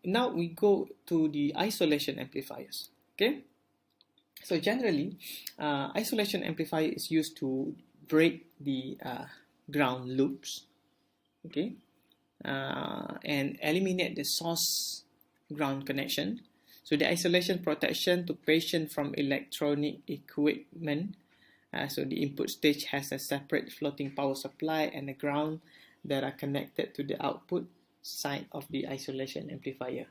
now we go to the isolation amplifiers. Okay, so generally, isolation amplifier is used to break the ground loops, okay, and eliminate the source ground connection. So the isolation protection to patient from electronic equipment. So the input stage has a separate floating power supply and a ground that are connected to the output side of the isolation amplifier.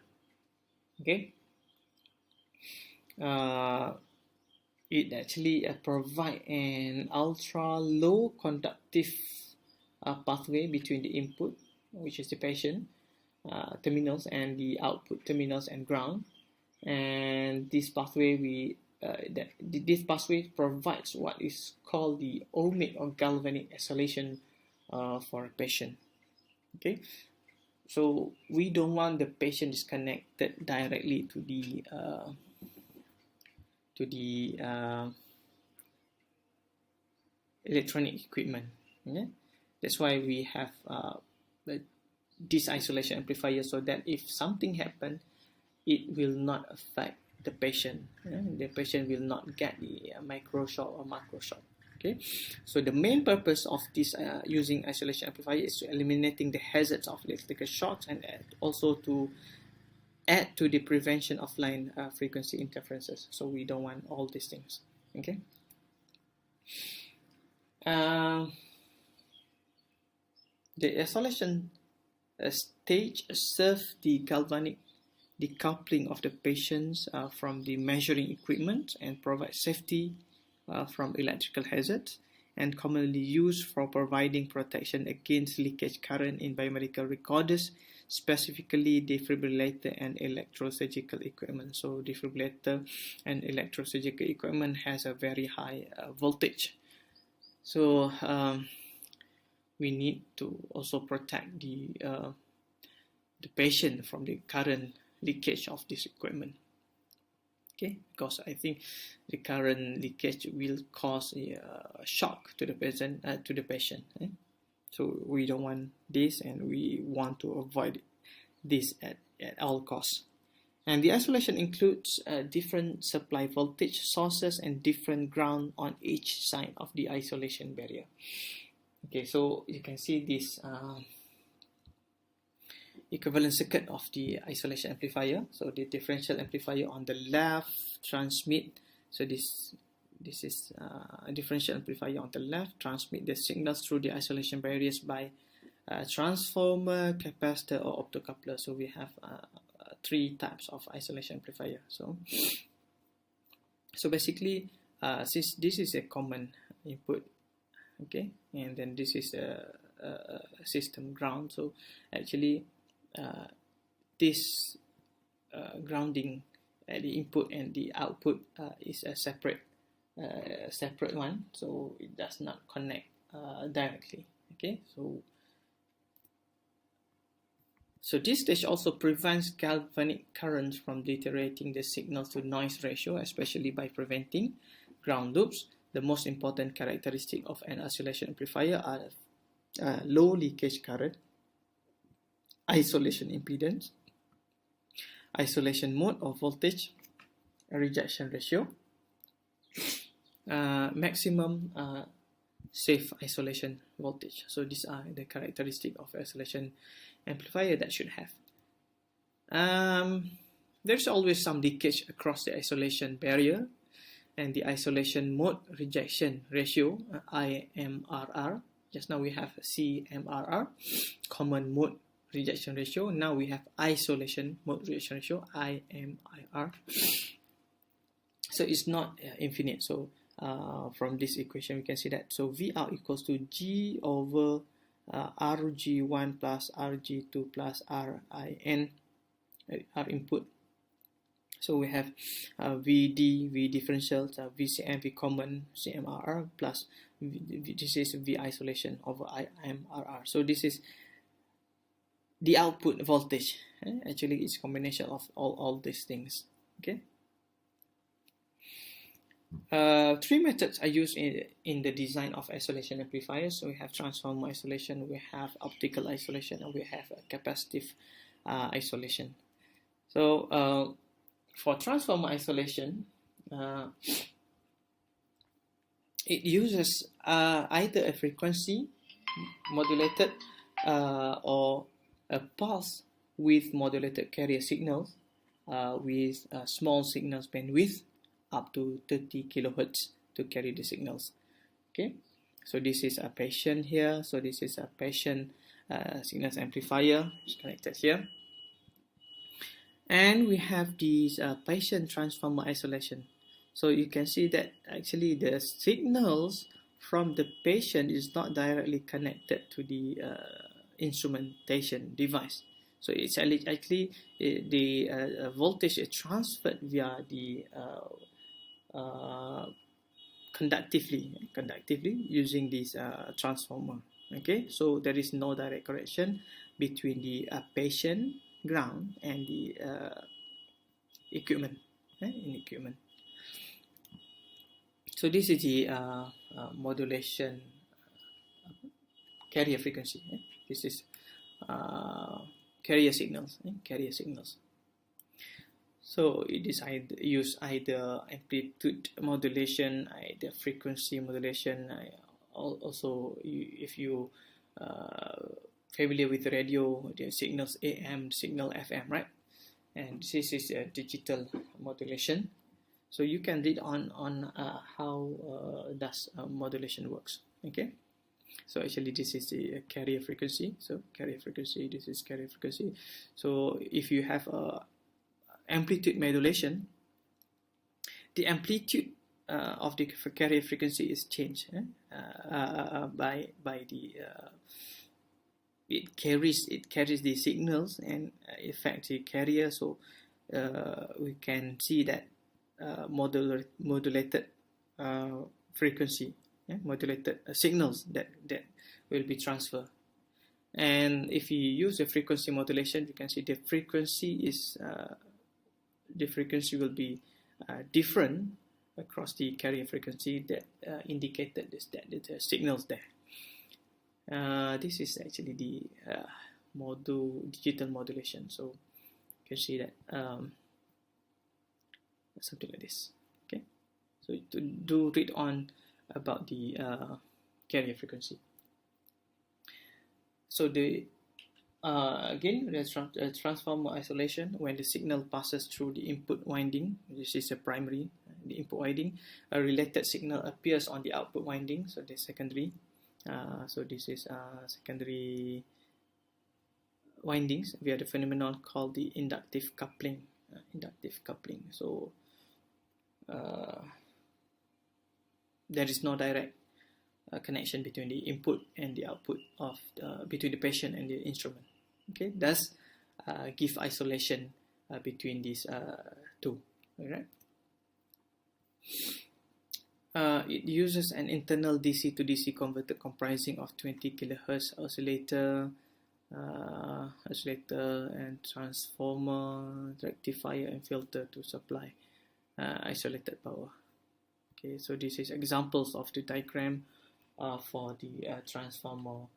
Okay. It actually provide an ultra low conductive pathway between the input, which is the patient terminals, and the output terminals and ground. And this pathway this pathway provides what is called the ohmic or galvanic isolation for a patient. Okay, so we don't want the patient is connected directly to the electronic equipment. Okay? That's why we have this isolation amplifier, so that if something happens, it will not affect the patient. The patient will not get the micro shock or macro shock. Okay, so the main purpose of this using isolation amplifier is to eliminating the hazards of electrical shocks, and also to add to the prevention of line frequency interferences. So we don't want all these things. Okay. The isolation stage serves the galvanic decoupling of the patients from the measuring equipment and provide safety from electrical hazards, and commonly used for providing protection against leakage current in biomedical recorders, specifically defibrillator and electrosurgical equipment. So defibrillator and electrosurgical equipment has a very high voltage. So we need to also protect the patient from the current leakage of this equipment. Okay, because I think the current leakage will cause a shock to the patient. So we don't want this, and we want to avoid this at all costs. And the isolation includes different supply voltage sources and different ground on each side of the isolation barrier. Okay, so you can see this equivalent circuit of the isolation amplifier. So the differential amplifier on the left transmit. So this is a differential amplifier on the left, transmit the signals through the isolation barriers by transformer, capacitor, or optocoupler. So we have three types of isolation amplifier. So basically, since this is a common input, okay, and then this is a system ground. So actually, this grounding at the input and the output is a separate one, so it does not connect directly. Okay, so this stage also prevents galvanic currents from deteriorating the signal to noise ratio, especially by preventing ground loops. The most important characteristic of an isolation amplifier are low leakage current, isolation impedance, isolation mode or voltage, rejection ratio, maximum safe isolation voltage. So these are the characteristics of isolation amplifier that should have. There's always some leakage across the isolation barrier, and the isolation mode rejection ratio, IMRR. Just now we have CMRR, common mode rejection ratio. Now we have isolation mode rejection ratio, IMIR. So it's not infinite. So from this equation we can see that. So V out equals to G over RG1 plus RG2 plus RIN, R input. So we have VD, V differential, VCM, V common, CMRR plus this is V isolation over IMRR. So this is the output voltage. Actually, it's a combination of all these things. Okay. Three methods are used in the design of isolation amplifiers. So we have transformer isolation, we have optical isolation, and we have capacitive isolation. So for transformer isolation, it uses either a frequency modulated or a pulse with modulated carrier signals with small signals bandwidth up to 30 kilohertz to carry the signals. Okay, so this is a patient here. So this is a patient signals amplifier. It's connected here. And we have this patient transformer isolation. So you can see that actually the signals from the patient is not directly connected to the instrumentation device. So it's actually the voltage is transferred via the conductively using this transformer. Okay, so there is no direct connection between the patient ground and the equipment. So this is the modulation carrier frequency. This is carrier signals. So it is use either amplitude modulation, either frequency modulation. Also, if you familiar with radio, the signals AM, signal FM, right? And this is a digital modulation. So you can read on how does modulation works. Okay. So actually this is the carrier frequency. So carrier frequency, this is carrier frequency. So if you have amplitude modulation, the amplitude of the carrier frequency is changed by the it carries the signals and affects the carrier. So we can see that modulated frequency, modulated signals that will be transferred. And if you use the frequency modulation, you can see the frequency will be different across the carrier frequency that indicated that the signals there. This is actually the digital modulation. So you can see that something like this. Okay, so do read on about the carrier frequency. So the again, the transformer isolation, when the signal passes through the input winding, this is a primary, the input winding, a related signal appears on the output winding, so the secondary. So this is secondary windings via the phenomenon called the inductive coupling. So there is no direct connection between the input and the output of between the patient and the instrument. Okay, thus give isolation between these two. Alright. It uses an internal DC to DC converter comprising of 20 kHz oscillator and transformer, rectifier and filter to supply isolated power. Okay, so this is examples of the diagram for the transformer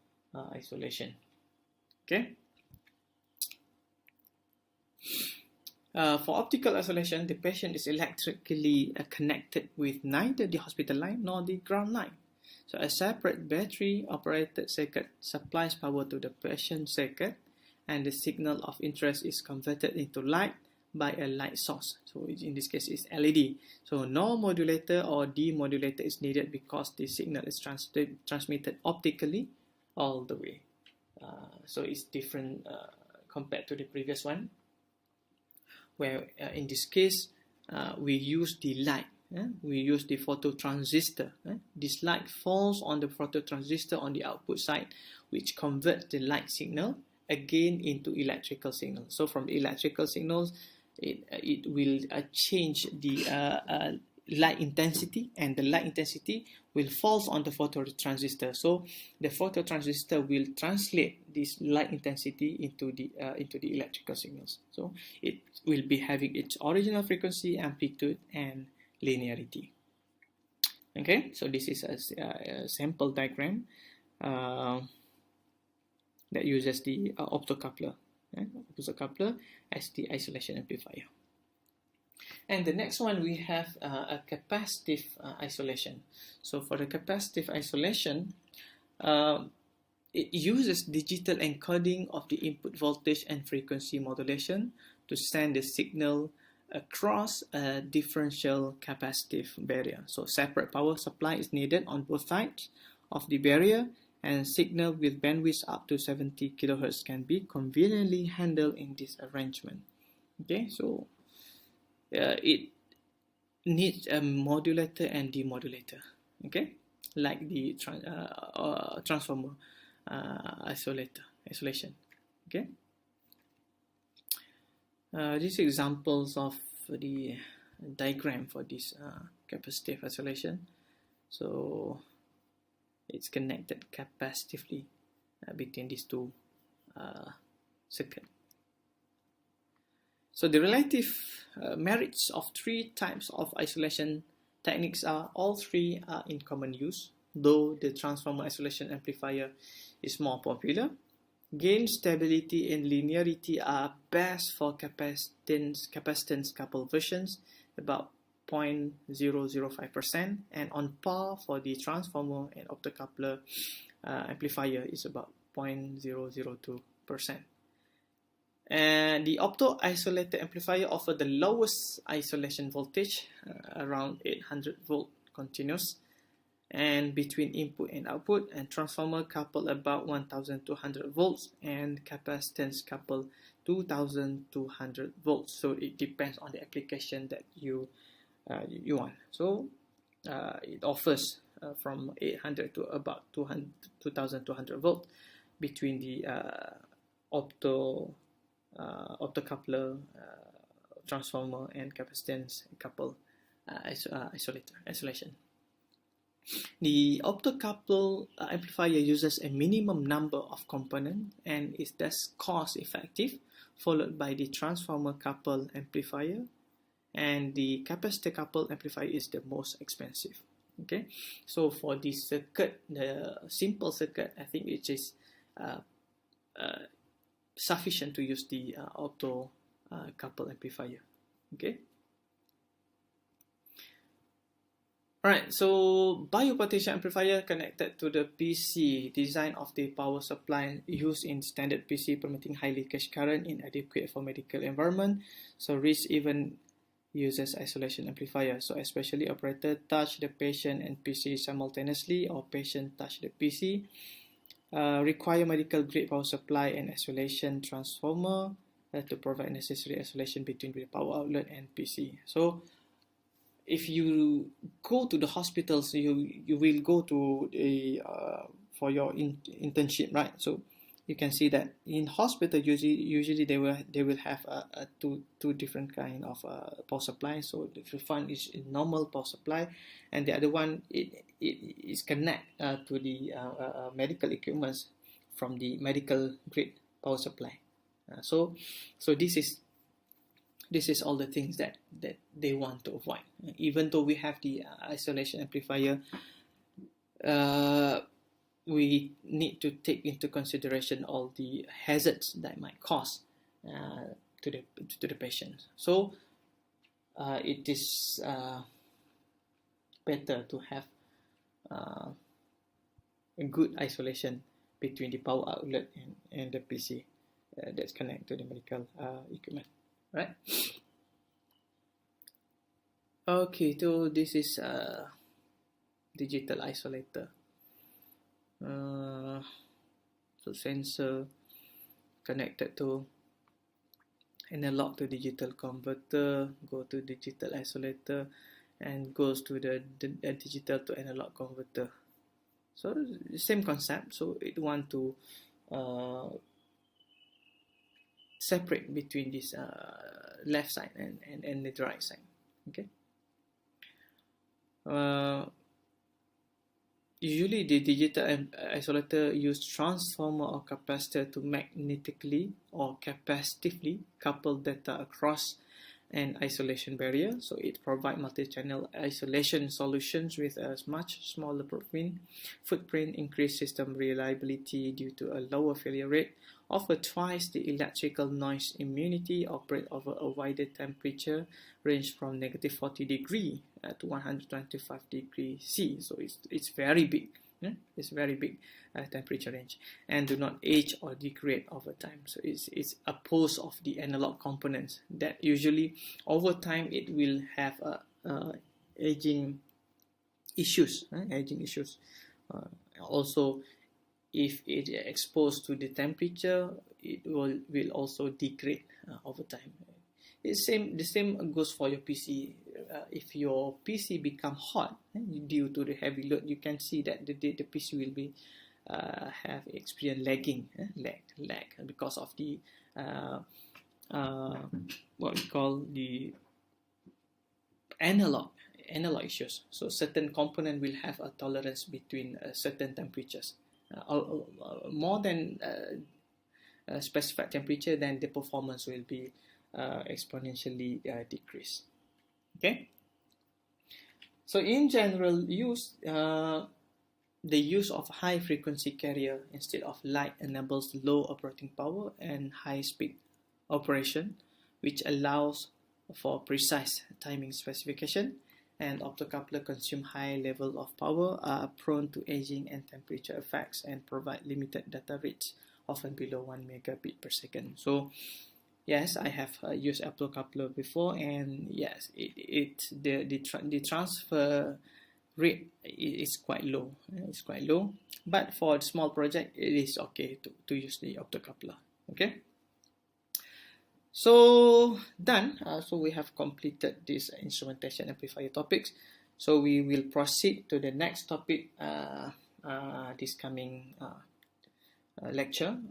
isolation. Okay. For optical isolation, the patient is electrically connected with neither the hospital line nor the ground line. So a separate battery-operated circuit supplies power to the patient circuit, and the signal of interest is converted into light by a light source. So in this case, it's LED. So no modulator or demodulator is needed because the signal is transmitted optically all the way. So it's different compared to the previous one, where in this case we use the light. We use the phototransistor. This light falls on the phototransistor on the output side, which converts the light signal again into electrical signal. So from the electrical signals, it will change the light intensity, and the light intensity will fall on the phototransistor. So the phototransistor will translate this light intensity into the electrical signals. So it will be having its original frequency, amplitude, and linearity. Okay, so this is a sample diagram that uses the optocoupler. opposite coupler as the isolation amplifier. And the next one we have a capacitive isolation. So for the capacitive isolation, it uses digital encoding of the input voltage and frequency modulation to send the signal across a differential capacitive barrier. So separate power supply is needed on both sides of the barrier, and signal with bandwidth up to 70 kHz can be conveniently handled in this arrangement. Okay, so it needs a modulator and demodulator, okay, like the transformer isolation. Okay, these examples of the diagram for this capacitive isolation. So it's connected capacitively between these two circuits. So the relative merits of three types of isolation techniques are all three are in common use, though the transformer isolation amplifier is more popular. Gain, stability, and linearity are best for capacitance coupled versions, about 0.005%, and on par for the transformer and optocoupler amplifier is about 0.002%. And the opto-isolated amplifier offers the lowest isolation voltage, around 800 volt continuous, and between input and output, and transformer coupled about 1200 volts, and capacitance coupled 2200 volts. So it depends on the application that you want. So it offers from 800 to about 2200 volt between the optocoupler, transformer, and capacitance coupled isolation. The optocoupler amplifier uses a minimum number of components and is thus cost effective, followed by the transformer coupled amplifier, and the capacitor coupled amplifier is the most expensive. Okay, so for this circuit, the simple circuit, I think it is sufficient to use the opto coupled amplifier. Okay. Alright, so biopotential amplifier connected to the PC. Design of the power supply used in standard PC permitting high leakage current inadequate for medical environment. So RIS even uses isolation amplifier. So especially operator touch the patient and PC simultaneously, or patient touch the PC. Require medical grade power supply and isolation transformer to provide necessary isolation between the power outlet and PC. So if you go to the hospitals, you will go to a for your internship, right? So you can see that in hospital usually they will have two different kind of power supply. So the first one is a normal power supply, and the other one it is connect to the medical equipment from the medical grade power supply. So this is all the things that they want to avoid. Even though we have the isolation amplifier, we need to take into consideration all the hazards that might cause to the patient. So it is better to have a good isolation between the power outlet and the PC that's connected to the medical equipment. Right. Okay, so this is a digital isolator. So sensor connected to analog to digital converter, go to digital isolator, and goes to the digital to analog converter. So the same concept. So it want to separate between this left side and the right side. Okay. Usually the digital isolator use transformer or capacitor to magnetically or capacitively couple data across an isolation barrier. So it provides multi-channel isolation solutions with a much smaller footprint, increased system reliability due to a lower failure rate offer twice the electrical noise immunity, operate over a wider temperature range from -40 to 125 C. So it's very big. It's very big temperature range, and do not age or degrade over time. So it's opposed of the analog components that usually over time it will have aging issues. Also, if it is exposed to the temperature, it will also degrade over time. The same goes for your PC. If your PC become hot due to the heavy load, you can see that the PC will be have experience lag because of the what we call the analog issues. So certain component will have a tolerance between certain temperatures. More than specified temperature, then the performance will be exponentially decreased. Okay. So in general use, the use of high frequency carrier instead of light enables low operating power and high speed operation, which allows for precise timing specification, and optocoupler consume high level of power, are prone to aging and temperature effects, and provide limited data rates, often below 1 megabit per second. So yes, I have used optocoupler before, and yes, the transfer rate is quite low. It's quite low, but for a small project, it is okay to use the optocoupler. Okay. So done. So we have completed this instrumentation amplifier topics. So we will proceed to the next topic this coming lecture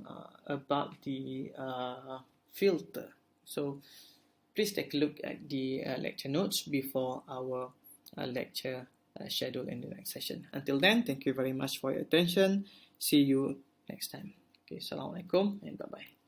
about the filter. So please take a look at the lecture notes before our lecture schedule in the next session. Until then, thank you very much for your attention. See you next time. Okay, Assalamualaikum and bye-bye.